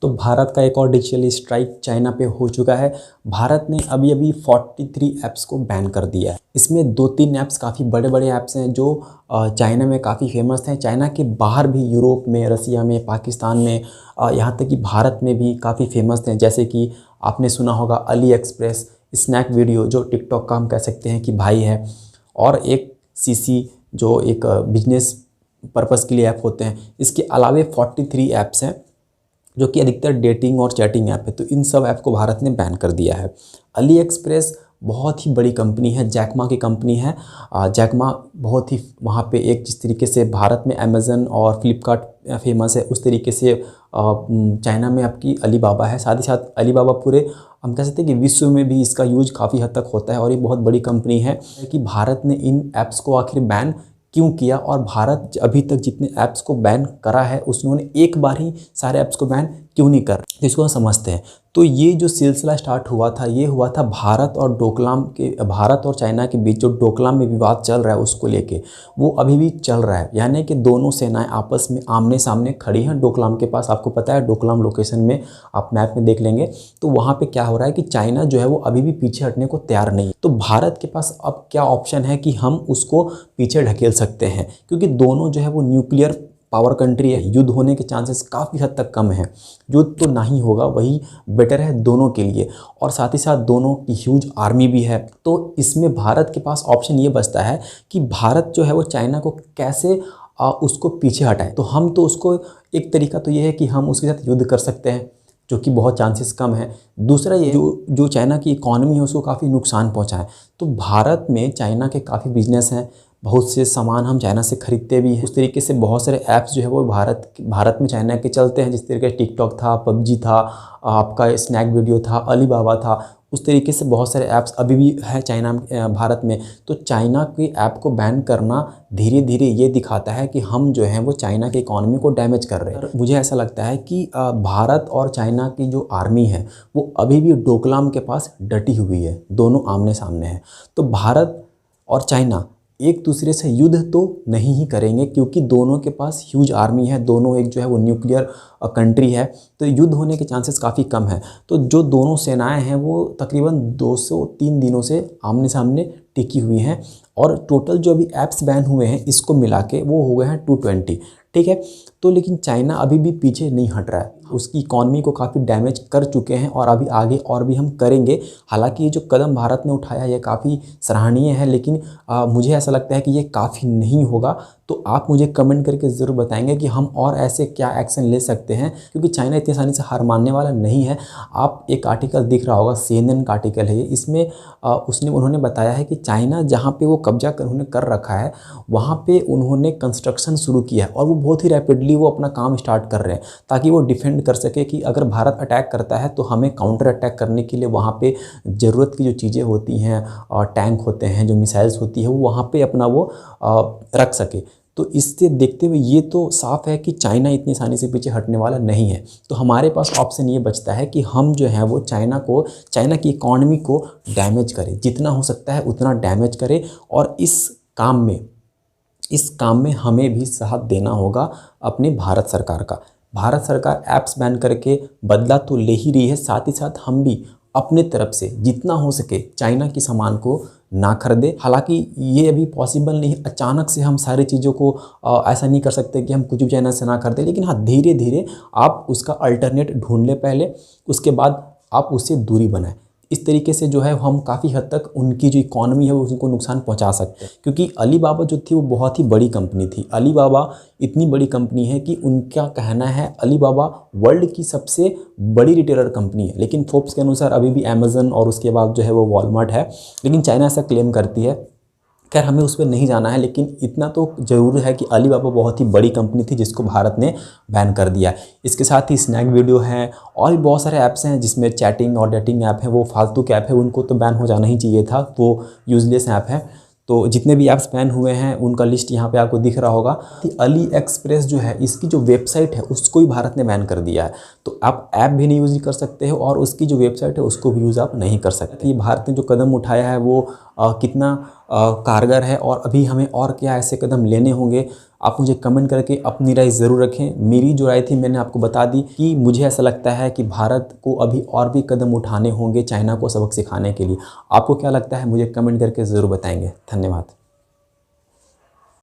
तो भारत का एक और डिजिटल स्ट्राइक चाइना पे हो चुका है। भारत ने अभी अभी 43 ऐप्स को बैन कर दिया है। इसमें 2-3 ऐप्स काफ़ी बड़े बड़े ऐप्स हैं जो चाइना में काफ़ी फेमस हैं। चाइना के बाहर भी यूरोप में, रसिया में, पाकिस्तान में, यहाँ तक कि भारत में भी काफ़ी फेमस हैं। जैसे कि आपने सुना होगा अली एक्सप्रेस, स्नैक वीडियो जो टिकटॉक का हम कह सकते हैं कि भाई है, और एक सीसी जो एक बिजनेस पर्पस के लिए ऐप होते हैं। इसके अलावे 43 ऐप्स हैं जो कि अधिकतर डेटिंग और चैटिंग ऐप है। तो इन सब ऐप को भारत ने बैन कर दिया है। अली एक्सप्रेस बहुत ही बड़ी कंपनी है, जैक मा की कंपनी है। जैक मा बहुत ही वहाँ पे एक जिस तरीके से भारत में अमेज़न और फ्लिपकार्ट फेमस है, उस तरीके से चाइना में आपकी अलीबाबा है। साथ ही साथ अलीबाबा पूरे हम कह सकते हैं कि विश्व में भी इसका यूज काफ़ी हद तक होता है और ये बहुत बड़ी कंपनी है। कि भारत ने इन ऐप्स को आखिर बैन क्यों किया, और भारत अभी तक जितने ऐप्स को बैन करा है उसने एक बार ही सारे ऐप्स को बैन क्यों नहीं कर, तो इसको हम समझते हैं। तो ये जो सिलसिला स्टार्ट हुआ था, ये हुआ था भारत और चाइना के बीच जो डोकलाम में विवाद चल रहा है उसको लेके, वो अभी भी चल रहा है। यानी कि दोनों सेनाएं आपस में आमने सामने खड़ी हैं डोकलाम के पास। आपको पता है डोकलाम लोकेशन में आप मैप में देख लेंगे तो वहाँ पे क्या हो रहा है कि चाइना जो है वो अभी भी पीछे हटने को तैयार नहीं है। तो भारत के पास अब क्या ऑप्शन है कि हम उसको पीछे ढकेल सकते हैं, क्योंकि दोनों जो है वो न्यूक्लियर पावर कंट्री है। युद्ध होने के चांसेस काफ़ी हद तक कम है। युद्ध तो नहीं होगा, वही बेटर है दोनों के लिए, और साथ ही साथ दोनों की ह्यूज आर्मी भी है। तो इसमें भारत के पास ऑप्शन ये बचता है कि भारत जो है वो चाइना को कैसे उसको पीछे हटाए। तो हम तो उसको एक तरीका तो ये है कि हम उसके साथ युद्ध कर सकते हैं, जो कि बहुत चांसेस कम है। दूसरा ये जो चाइना की इकॉनमी है उसको काफ़ी नुकसान पहुंचाए। तो भारत में चाइना के काफ़ी बिजनेस हैं, बहुत से सामान हम चाइना से खरीदते भी हैं। उस तरीके से बहुत सारे ऐप्स जो है वो भारत में चाइना के चलते हैं। जिस तरीके से टिकटॉक था, पबजी था, आपका स्नैक वीडियो था, अलीबाबा था, उस तरीके से बहुत सारे ऐप्स अभी भी है चाइना भारत में। तो चाइना के ऐप को बैन करना धीरे धीरे ये दिखाता है कि हम जो हैं वो चाइना की इकॉनमी को डैमेज कर रहे हैं। मुझे ऐसा लगता है कि भारत और चाइना की जो आर्मी है वो अभी भी डोकलाम के पास डटी हुई है, दोनों आमने सामने हैं। तो भारत और चाइना एक दूसरे से युद्ध तो नहीं ही करेंगे, क्योंकि दोनों के पास ह्यूज आर्मी है, दोनों एक जो है वो न्यूक्लियर कंट्री है। तो युद्ध होने के चांसेस काफ़ी कम है। तो जो दोनों सेनाएं हैं वो तकरीबन 203 दिनों से आमने सामने टिकी हुई हैं, और टोटल जो अभी ऐप्स बैन हुए हैं इसको मिला के वो हो गए हैं 220। ठीक है। तो लेकिन चाइना अभी भी पीछे नहीं हट रहा है, उसकी इकॉनमी को काफ़ी डैमेज कर चुके हैं और अभी आगे और भी हम करेंगे। हालांकि ये जो कदम भारत ने उठाया ये काफ़ी सराहनीय है, लेकिन मुझे ऐसा लगता है कि ये काफ़ी नहीं होगा। तो आप मुझे कमेंट करके ज़रूर बताएंगे कि हम और ऐसे क्या एक्शन ले सकते हैं, क्योंकि चाइना इतनी आसानी से हार मानने वाला नहीं है। आप एक आर्टिकल दिख रहा होगा, CNN का आर्टिकल है ये, इसमें उन्होंने बताया है कि चाइना जहाँ पे वो कब्जा उन्होंने कर रखा है वहाँ पे उन्होंने कंस्ट्रक्शन शुरू किया है, और वो बहुत ही रैपिडली वो अपना काम स्टार्ट कर रहे हैं ताकि वो डिफेंड कर सके कि अगर भारत अटैक करता है तो हमें काउंटर अटैक करने के लिए वहाँ पे ज़रूरत की जो चीज़ें होती हैं, टैंक होते हैं, जो मिसाइल्स होती है, वो वहाँ पे अपना वो रख सके। तो इससे देखते हुए ये तो साफ है कि चाइना इतनी आसानी से पीछे हटने वाला नहीं है। तो हमारे पास ऑप्शन ये बचता है कि हम जो है वो चाइना की इकॉनमी को डैमेज करें, जितना हो सकता है उतना डैमेज करें, और इस काम में हमें भी साथ देना होगा अपने भारत सरकार का। भारत सरकार ऐप्स बैन करके बदला तो ले ही रही है, साथ ही साथ हम भी अपने तरफ से जितना हो सके चाइना की सामान को ना खरीदे। हालांकि ये अभी पॉसिबल नहीं है, अचानक से हम सारी चीज़ों को ऐसा नहीं कर सकते कि हम कुछ भी चाइना से ना खरीदें, लेकिन हाँ धीरे धीरे आप उसका अल्टरनेट ढूंढ लें पहले, उसके बाद आप उससे दूरी बनाएं। इस तरीके से जो है हम काफ़ी हद तक उनकी जो इकॉनमी है उसको नुकसान पहुंचा सकते हैं, क्योंकि अलीबाबा जो थी वो बहुत ही बड़ी कंपनी थी। अलीबाबा इतनी बड़ी कंपनी है कि उनका कहना है अलीबाबा वर्ल्ड की सबसे बड़ी रिटेलर कंपनी है, लेकिन फोर्ब्स के अनुसार अभी भी अमेज़न और उसके बाद जो है वो वॉलमार्ट है, लेकिन चाइना ऐसा क्लेम करती है। खैर हमें उस पर नहीं जाना है, लेकिन इतना तो ज़रूर है कि अलीबाबा बहुत ही बड़ी कंपनी थी जिसको भारत ने बैन कर दिया। इसके साथ ही स्नैक वीडियो हैं और भी बहुत सारे ऐप्स हैं जिसमें चैटिंग और डेटिंग ऐप है, वो फालतू के ऐप है, उनको तो बैन हो जाना ही चाहिए था, वो यूजलेस ऐप है। तो जितने भी ऐप्स बैन हुए हैं उनका लिस्ट यहाँ पे आपको दिख रहा होगा। अली एक्सप्रेस जो है इसकी जो वेबसाइट है उसको ही भारत ने बैन कर दिया है, तो आप ऐप भी नहीं यूज़ कर सकते हो और उसकी जो वेबसाइट है उसको भी यूज़ आप नहीं कर सकते। भारत ने जो कदम उठाया है वो कितना कारगर है और अभी हमें और क्या ऐसे कदम लेने होंगे आप मुझे कमेंट करके अपनी राय ज़रूर रखें। मेरी जो राय थी मैंने आपको बता दी कि मुझे ऐसा लगता है कि भारत को अभी और भी कदम उठाने होंगे चाइना को सबक सिखाने के लिए। आपको क्या लगता है मुझे कमेंट करके ज़रूर बताएंगे। धन्यवाद।